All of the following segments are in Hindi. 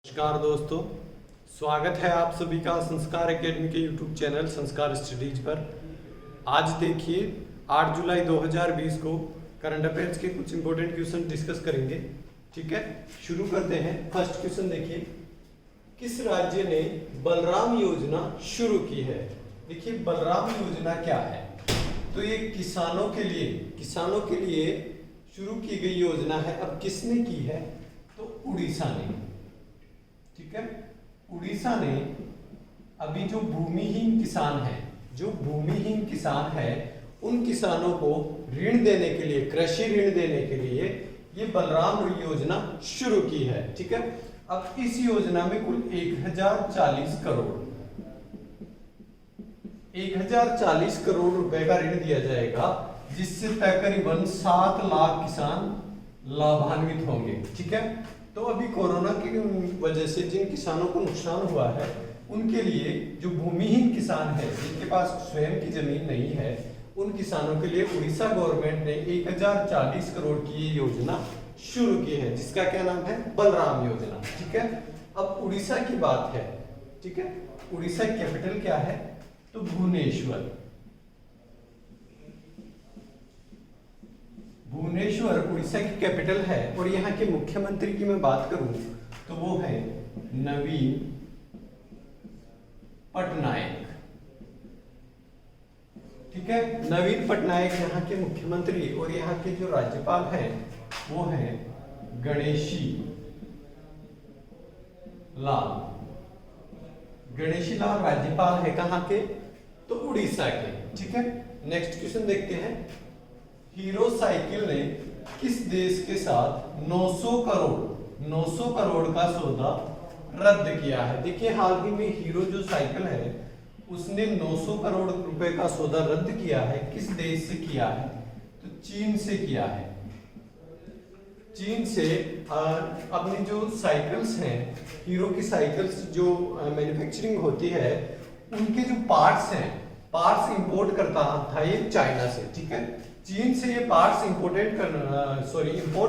नमस्कार दोस्तों, स्वागत है आप सभी का संस्कार एकेडमी के यूट्यूब चैनल संस्कार स्टडीज पर। आज देखिए 8 जुलाई 2020 को करंट अफेयर्स के कुछ इंपॉर्टेंट क्वेश्चन डिस्कस करेंगे। ठीक है, शुरू करते हैं। फर्स्ट क्वेश्चन देखिए, किस राज्य ने बलराम योजना शुरू की है? देखिए बलराम योजना क्या है, तो ये किसानों के लिए शुरू की गई योजना है। अब किसने की है? तो उड़ीसा ने। ठीक है, उड़ीसा ने अभी जो भूमिहीन किसान है उन किसानों को ऋण देने के लिए, कृषि ऋण देने के लिए ये बलराम योजना शुरू की है। ठीक है, अब इस योजना में कुल 1040 करोड़ रुपए का ऋण दिया जाएगा, जिससे तकरीबन 7 लाख किसान लाभान्वित होंगे। ठीक है, तो अभी कोरोना की वजह से जिन किसानों को नुकसान हुआ है उनके लिए, जो भूमिहीन किसान है जिनके पास स्वयं की जमीन नहीं है, उन किसानों के लिए उड़ीसा गवर्नमेंट ने 1040 करोड़ की ये योजना शुरू की है, जिसका क्या नाम है? बलराम योजना। ठीक है, अब उड़ीसा की बात है। ठीक है, उड़ीसा की कैपिटल क्या है? तो भुवनेश्वर। भुवनेश्वर उड़ीसा की कैपिटल है। और यहाँ के मुख्यमंत्री की मैं बात करूं तो वो है नवीन पटनायक। ठीक है, नवीन पटनायक यहाँ के मुख्यमंत्री। और यहाँ के जो राज्यपाल हैं वो है गणेशी लाल राज्यपाल है कहाँ के? तो उड़ीसा के। ठीक है, नेक्स्ट क्वेश्चन देखते हैं। हीरो साइकिल ने किस देश के साथ 900 करोड़ का सौदा रद्द किया है? देखिए हाल ही में हीरो जो साइकिल है उसने 900 करोड़ रुपए का सौदा रद्द किया है। किस देश से किया है? तो चीन से किया है। चीन से अपनी जो साइकिल्स हैं, हीरो की साइकिल्स जो मैन्युफैक्चरिंग होती है, उनके जो पार्ट्स इंपोर्ट करता था ये चाइना से। ठीक है, चीन से ये पार्ट्स इंपोर्ट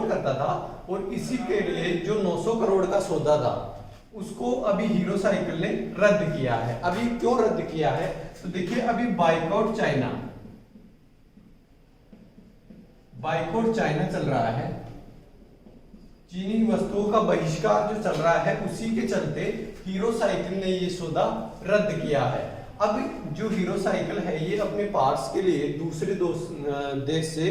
करता था। और इसी के लिए जो 900 करोड़ का सौदा था उसको अभी हीरो साइकिल ने रद्द किया है। अभी क्यों रद्द किया है? तो देखिए अभी बाइकआउट चाइना चल रहा है। चीनी वस्तुओं का बहिष्कार जो चल रहा है, उसी के चलते हीरो साइकिल ने ये सौदा रद्द किया है। अब जो हीरो साइकिल है ये अपने पार्ट्स के लिए दूसरे देश से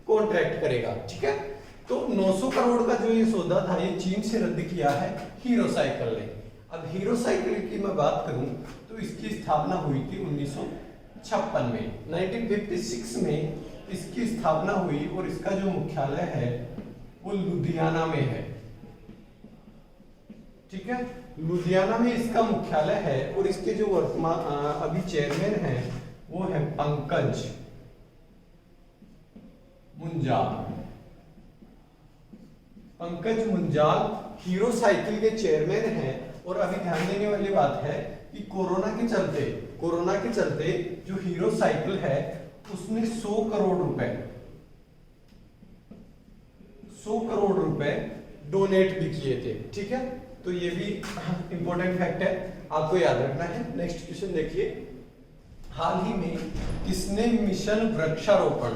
कॉन्ट्रैक्ट करेगा। ठीक है, तो 900 करोड़ का जो ये सौदा था ये चीन से रद्द किया है हीरो साइकिल ने। अब हीरो साइकिल की मैं बात करूं तो इसकी स्थापना हुई थी 1956 में। 1956 में इसकी स्थापना हुई और इसका जो मुख्यालय है वो लुधियाना में है। ठीक है, लुधियाना में इसका मुख्यालय है। और इसके जो वर्तमान अभी चेयरमैन हैं वो है पंकज मुंजाल हीरो साइकिल के चेयरमैन हैं। और अभी ध्यान देने वाली बात है कि कोरोना के चलते जो हीरो साइकिल है उसने 100 करोड़ रुपए डोनेट भी किए थे। ठीक है, तो ये भी इंपॉर्टेंट फैक्ट है, आपको याद रखना है। नेक्स्ट क्वेश्चन देखिए, हाल ही में किसने मिशन वृक्षारोपण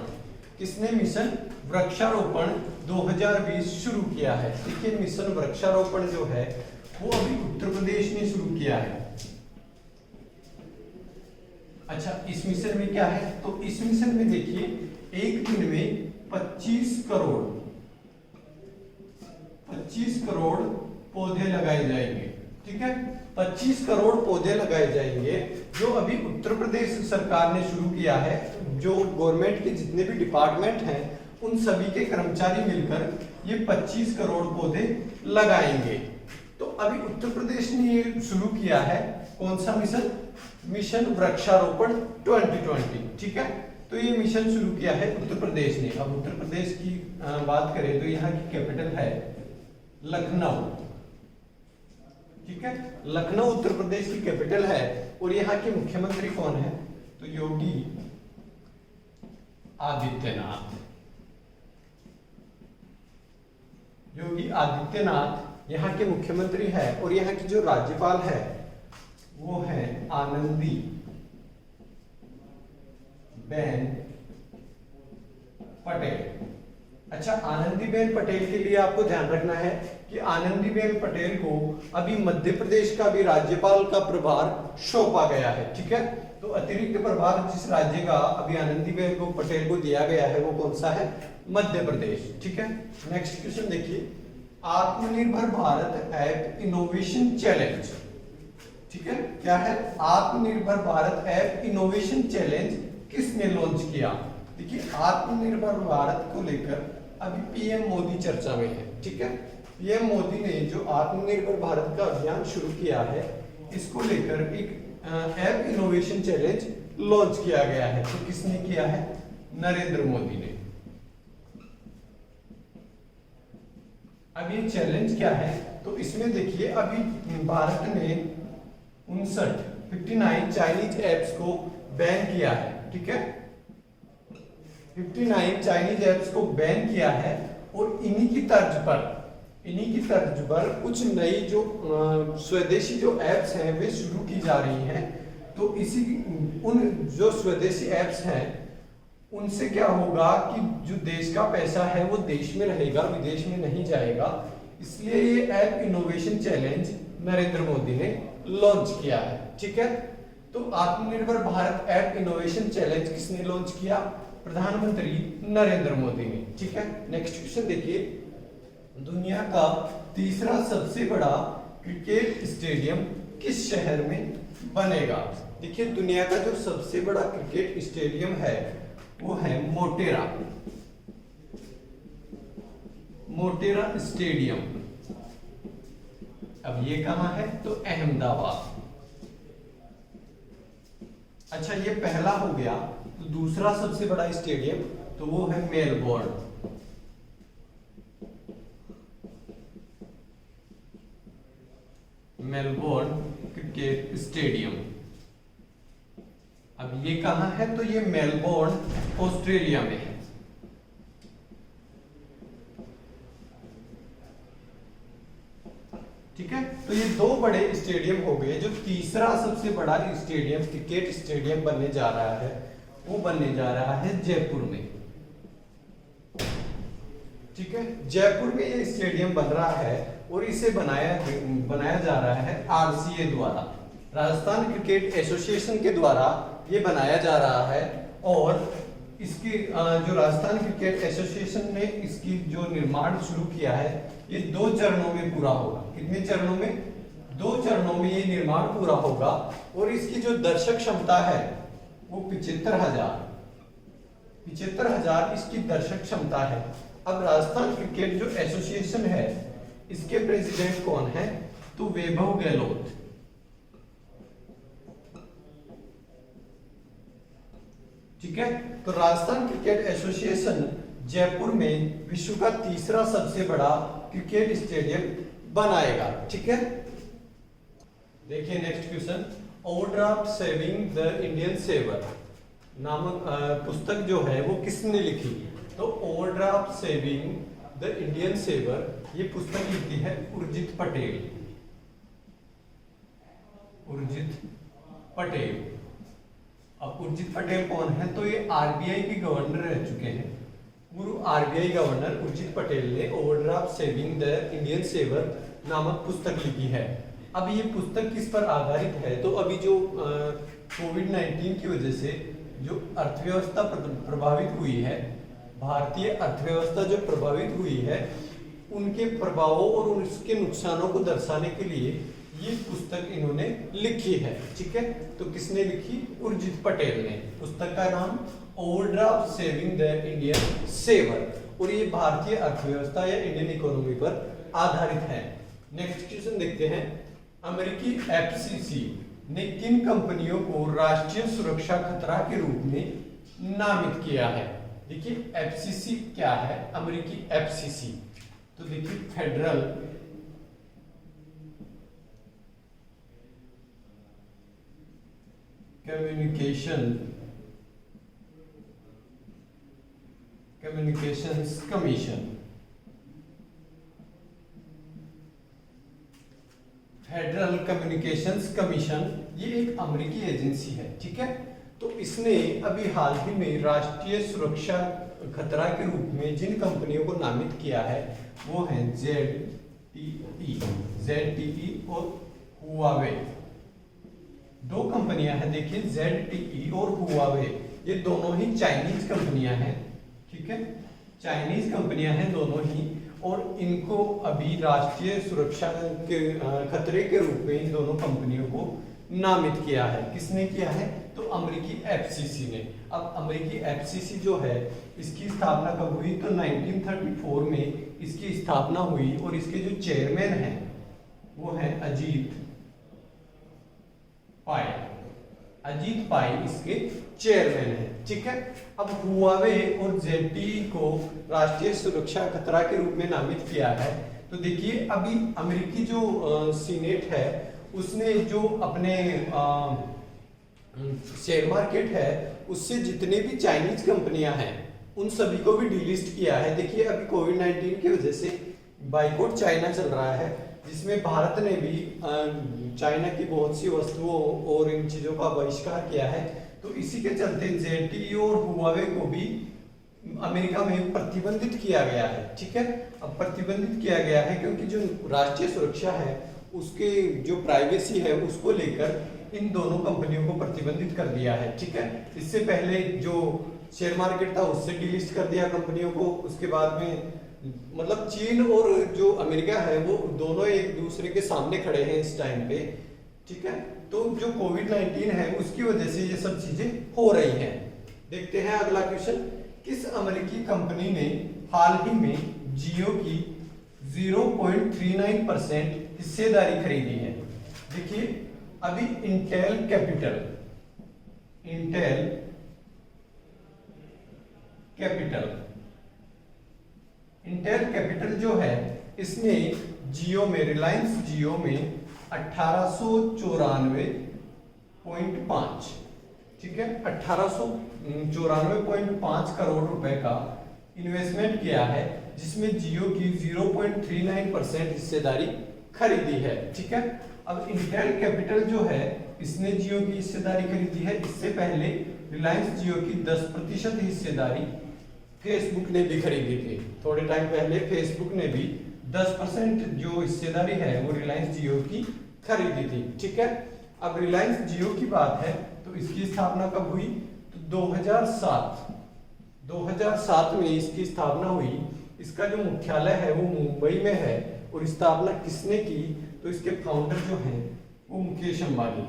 2020 शुरू किया है? देखिए मिशन वृक्षारोपण जो है वो अभी उत्तर प्रदेश ने शुरू किया है। अच्छा, इस मिशन में क्या है? तो इस मिशन में देखिए एक दिन में 25 करोड़ पौधे लगाए जाएंगे। ठीक है, 25 करोड़ पौधे लगाए जाएंगे, जो अभी उत्तर प्रदेश सरकार ने शुरू किया है। जो गवर्नमेंट के जितने भी डिपार्टमेंट हैं उन सभी के कर्मचारी मिलकर ये 25 करोड़ पौधे लगाएंगे। तो अभी उत्तर प्रदेश ने ये शुरू किया है। कौन सा मिशन वृक्षारोपण 2020। ठीक है, तो ये मिशन शुरू किया है उत्तर प्रदेश ने। अब उत्तर प्रदेश की बात करें तो यहाँ की कैपिटल है लखनऊ। ठीक है, लखनऊ उत्तर प्रदेश की कैपिटल है। और यहाँ के मुख्यमंत्री कौन है? तो योगी आदित्यनाथ। यहाँ के मुख्यमंत्री है और यहाँ की जो राज्यपाल है वो है आनंदी बेन पटेल। अच्छा, आनंदीबेन पटेल के लिए आपको ध्यान रखना है कि आनंदीबेन पटेल को अभी मध्य प्रदेश का भी राज्यपाल का प्रभार सौंपा गया है। ठीक है, तो अतिरिक्त प्रभार जिस राज्य का अभी आनंदीबेन को पटेल को दिया गया है वो कौन सा है? मध्य प्रदेश। ठीक है, नेक्स्ट क्वेश्चन देखिए, आत्मनिर्भर भारत ऐप इनोवेशन चैलेंज। ठीक है, क्या है? आत्मनिर्भर भारत ऐप इनोवेशन चैलेंज किसने लॉन्च किया? देखिए, आत्मनिर्भर भारत को लेकर अभी पीएम मोदी चर्चा में है। ठीक है, पीएम मोदी ने जो आत्मनिर्भर भारत का अभियान शुरू किया है इसको लेकर एक ऐप इनोवेशन चैलेंज लॉन्च किया गया है। तो किसने किया है? नरेंद्र मोदी ने। अब ये चैलेंज क्या है? तो इसमें देखिए, अभी भारत ने 59 चाइनीज एप्स को बैन किया है। ठीक है, 59 चाइनीज एप्स को बैन किया है और इन्हीं की तर्ज पर कुछ नई जो स्वदेशी जो एप्स हैं वे शुरू की जा रही हैं। तो उन जो स्वदेशी एप्स हैं उनसे क्या होगा कि जो देश का पैसा है वो देश में रहेगा, विदेश में नहीं जाएगा। इसलिए ये app innovation challenge Narendra Modi ने लॉन्च किया है। ठीक है, तो आत्मनिर्भर भारत ऐप इनोवेशन चैलेंज किसने लॉन्च किया? प्रधानमंत्री नरेंद्र मोदी ने। ठीक है, नेक्स्ट क्वेश्चन देखिए, दुनिया का तीसरा सबसे बड़ा क्रिकेट स्टेडियम किस शहर में बनेगा? देखिए, दुनिया का जो सबसे बड़ा क्रिकेट स्टेडियम है वो है मोटेरा स्टेडियम। अब ये कहां है? तो अहमदाबाद। अच्छा, ये पहला हो गया। तो दूसरा सबसे बड़ा स्टेडियम तो वो है मेलबोर्न क्रिकेट स्टेडियम। अब ये कहां है? तो ये मेलबोर्न ऑस्ट्रेलिया में है। ठीक है, तो ये दो बड़े स्टेडियम हो गए। जो तीसरा सबसे बड़ा स्टेडियम क्रिकेट स्टेडियम बनने जा रहा है वो बनने जा रहा है जयपुर में। ठीक है, जयपुर में ये स्टेडियम बन रहा है और इसे बनाया जा रहा है आरसीए द्वारा, राजस्थान क्रिकेट एसोसिएशन के द्वारा ये बनाया जा रहा है। और इसकी जो राजस्थान क्रिकेट एसोसिएशन ने इसकी जो निर्माण शुरू किया है ये 2 चरणों में पूरा होगा। कितने चरणों में? 2 चरणों में ये निर्माण पूरा होगा। और इसकी जो दर्शक क्षमता है वो 75,000 इसकी दर्शक क्षमता है। अब राजस्थान क्रिकेट जो एसोसिएशन है इसके प्रेसिडेंट कौन है? तो वैभव गहलोत। ठीक है, तो राजस्थान क्रिकेट एसोसिएशन जयपुर में विश्व का तीसरा सबसे बड़ा क्रिकेट स्टेडियम बनाएगा। ठीक है, देखिए next question, overdraft saving the Indian saver नामक पुस्तक जो है वो किसने लिखी? तो overdraft saving the Indian saver ये पुस्तक लिखी है उर्जित पटेल। अब उर्जित पटेल कौन है? तो ये आरबीआई के गवर्नर रह चुके हैं। पूर्व आरबीआई गवर्नर उर्जित पटेल ने overdraft saving the Indian saver नामक पुस्तक लिखी है। अब ये पुस्तक किस पर आधारित है? तो अभी जो कोविड-19 की वजह से जो अर्थव्यवस्था प्रभावित हुई है, भारतीय अर्थव्यवस्था जो प्रभावित हुई है उनके प्रभावों और उसके नुकसानों को दर्शाने के लिए ये पुस्तक इन्होंने लिखी है। ठीक है, तो किसने लिखी? उर्जित पटेल ने। पुस्तक का नाम overdraft saving the Indian saver, और ये भारतीय अर्थव्यवस्था या इंडियन इकोनॉमी पर आधारित है। नेक्स्ट क्वेश्चन देखते हैं, अमेरिकी एफसीसी ने किन कंपनियों को राष्ट्रीय सुरक्षा खतरा के रूप में नामित किया है? देखिए एफसीसी क्या है? अमेरिकी एफसीसी तो देखिए federal communications commission. Federal communications commission, ये एक अमेरिकी एजेंसी है, ठीक है। तो इसने अभी हाल ही में राष्ट्रीय सुरक्षा खतरा के रूप में जिन कंपनियों को नामित किया है वो है ZTE और हुआवे। दो कंपनियां हैं, देखिए ZTE और हुआवे, ये दोनों ही चाइनीज कंपनियां हैं, ठीक है, चाइनीज कंपनियां हैं दोनों ही, और इनको अभी राष्ट्रीय सुरक्षा के खतरे के रूप में इन दोनों कंपनियों को नामित किया है। किसने किया है? तो अमेरिकी FCC ने। अब अमेरिकी FCC जो है इसकी स्थापना कब हुई? तो 1934 में इसकी स्थापना हुई और इसके जो चेयरमैन हैं वो हैं अजीत पाई। अजीत पाई इसके चेयरमैन हैं, ठीक है। अब हुआवे और ZTE को राष्ट्रीय सुरक्षा खतरा के रूप में नामित किया है। तो देखिए अभी अमेरिकी जो सीनेट है उसने जो अपने शेयर मार्केट है उससे जितने भी चाइनीज कंपनियां हैं उन सभी को भी डिलिस्ट किया है। देखिए अभी कोविड-19 की वजह से बाइकॉट चाइना चल रहा है, जिसमें भारत ने भी चाइना की बहुत सी वस्तुओं और इन चीजों का बहिष्कार किया है। तो इसी के चलते ZTE और हुआवे को भी अमेरिका में प्रतिबंधित किया गया है, ठीक है। अब प्रतिबंधित किया गया है क्योंकि जो राष्ट्रीय सुरक्षा है उसके जो प्राइवेसी है उसको लेकर इन दोनों कंपनियों को प्रतिबंधित कर दिया है, ठीक है। इससे पहले जो शेयर मार्केट था उससे डिलिस्ट कर दिया कंपनियों को, उसके बाद में मतलब चीन और जो अमेरिका है वो दोनों एक दूसरे के सामने खड़े हैं इस टाइम पे, ठीक है। तो जो कोविड-19 है उसकी वजह से ये सब चीजें हो रही हैं। देखते हैं अगला क्वेश्चन, किस अमेरिकी कंपनी ने हाल ही में जियो की 0.39% हिस्सेदारी खरीदी है? देखिए अभी इंटेल कैपिटल जो है इसने जियो में, रिलायंस जियो में 1894.5, ठीक है, 1894.5 करोड़ रुपए का इन्वेस्टमेंट किया है, जिसमें जियो की 0.39% हिस्सेदारी खरीदी है, ठीक है। अब इंटेल कैपिटल जो है इसने जियो की हिस्सेदारी खरीदी है। इससे पहले रिलायंस जियो की 10% हिस्सेदारी फेसबुक ने भी खरीदी थी। थोड़े टाइम पहले फेसबुक ने भी 10% जो हिस्सेदारी है वो रिलायंस जियो की खरीदी थी, ठीक है। अब रिलायंस जियो की बात है तो इसकी स्थापना कब हुई? तो 2007 में इसकी स्थापना हुई। इसका जो मुख्यालय है वो मुंबई में है और स्थापना किसने की? तो इसके फाउंडर जो हैं वो मुकेश अंबानी,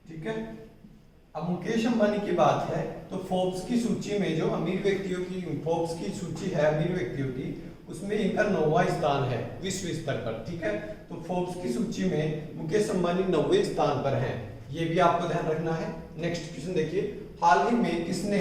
ठीक है। अब मुकेश अंबानी की बात है तो फोर्ब्स की सूची में जो अमीर व्यक्तियों की, फोर्ब्स की सूची है अमीर व्यक्तियों की, उसमें इनका 9वां स्थान है विश्व स्तर पर, ठीक है। तो फोर्ब्स की सूची में मुकेश अंबानी 9वें स्थान पर हैं, ये भी आपको ध्यान रखना है। नेक्स्ट क्वेश्चन देखिए, हाल ही में किसने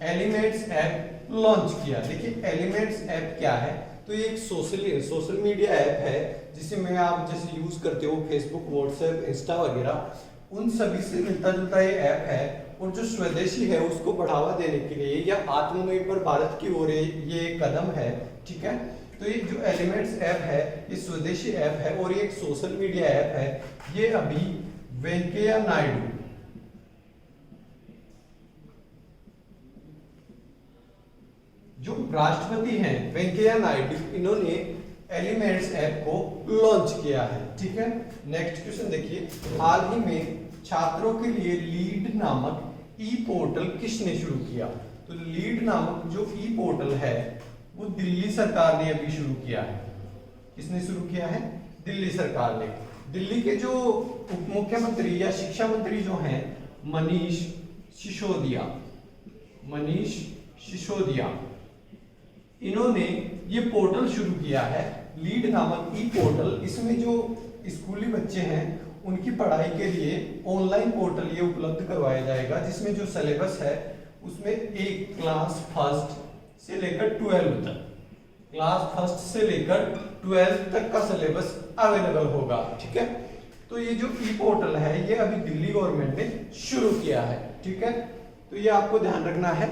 एलिमेंट्स ऐप लॉन्च किया? देखिए एलिमेंट्स ऐप क्या है? तो ये एक सोशल मीडिया ऐप है जिसमें आप जैसे यूज करते हो फेसबुक, व्हाट्सएप, इंस्टा वगैरह, उन सभी से मिलता जुलता ये ऐप है और जो स्वदेशी है उसको बढ़ावा देने के लिए या आत्मनिर्भर भारत की ओर ये कदम है, ठीक है। तो ये जो एलिमेंट्स ऐप है ये स्वदेशी ऐप है और ये एक सोशल मीडिया ऐप है। ये अभी वेंकैया नायडू, जो राष्ट्रपति हैं वेंकैया नायडू, इन्होंने एलिमेंट्स ऐप को लॉन्च किया है, ठीक है। नेक्स्ट क्वेश्चन देखिए, हाल ही में छात्रों के लिए लीड नामक ई पोर्टल किसने शुरू किया? तो लीड नामक जो ई पोर्टल है वो दिल्ली सरकार ने अभी शुरू किया है। किसने शुरू किया है? दिल्ली सरकार ने। दिल्ली के जो उप मुख्यमंत्री या शिक्षा मंत्री जो हैं मनीष सिसोदिया, इन्होंने ये पोर्टल शुरू किया है लीड नामक ई पोर्टल। इसमें जो स्कूली बच्चे हैं उनकी पढ़ाई के लिए ऑनलाइन पोर्टल ये उपलब्ध करवाया जाएगा, जिसमें जो सिलेबस है उसमें एक क्लास फर्स्ट से लेकर 12 तक, क्लास फर्स्ट से लेकर 12 तक का सिलेबस अवेलेबल होगा, ठीक है। तो ये जो ई पोर्टल है ये अभी दिल्ली गवर्नमेंट ने शुरू किया है, ठीक है। तो ये आपको ध्यान रखना है।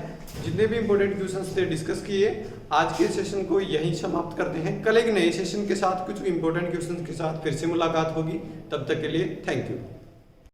जितने भी इंपॉर्टेंट क्वेश्चंस थे डिस्कस किए, आज के सेशन को यहीं समाप्त करते हैं। कल एक नए सेशन के साथ कुछ इंपॉर्टेंट क्वेश्चंस के साथ फिर से मुलाकात होगी। तब तक के लिए थैंक यू।